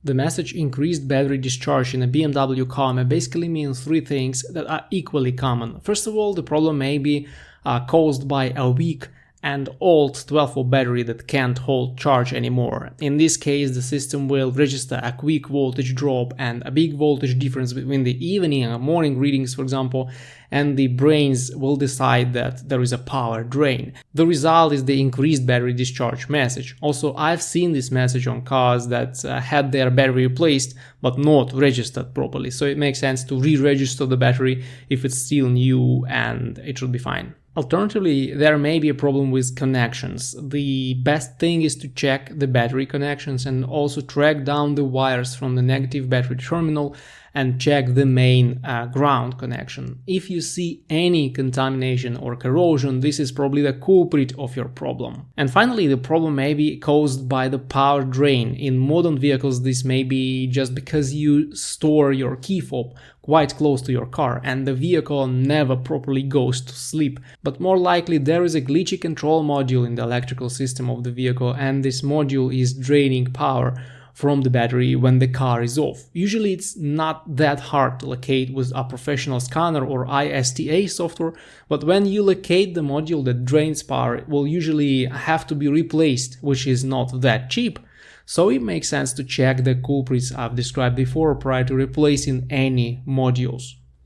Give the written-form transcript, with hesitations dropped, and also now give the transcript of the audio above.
The message increased battery discharge in a BMW car may basically mean three things that are equally common. First of all, the problem may be caused by a weak and old 12-volt battery that can't hold charge anymore. In this case, the system will register a quick voltage drop and a big voltage difference between the evening and morning readings, for example, and the brains will decide that there is a power drain. The result is the increased battery discharge message. Also, I've seen this message on cars that had their battery replaced but not registered properly, so it makes sense to re-register the battery if it's still new and it should be fine. Alternatively, there may be a problem with connections. The best thing is to check the battery connections and also track down the wires from the negative battery terminal and check the main ground connection. If you see any contamination or corrosion, this is probably the culprit of your problem. And finally, the problem may be caused by the power drain. In modern vehicles, this may be just because you store your key fob quite close to your car and the vehicle never properly goes to sleep. But more likely there is a glitchy control module in the electrical system of the vehicle, and this module is draining power from the battery when the car is off. Usually it's not that hard to locate with a professional scanner or ISTA software, but when you locate the module that drains power, it will usually have to be replaced, which is not that cheap. So it makes sense to check the culprits I've described before prior to replacing any modules.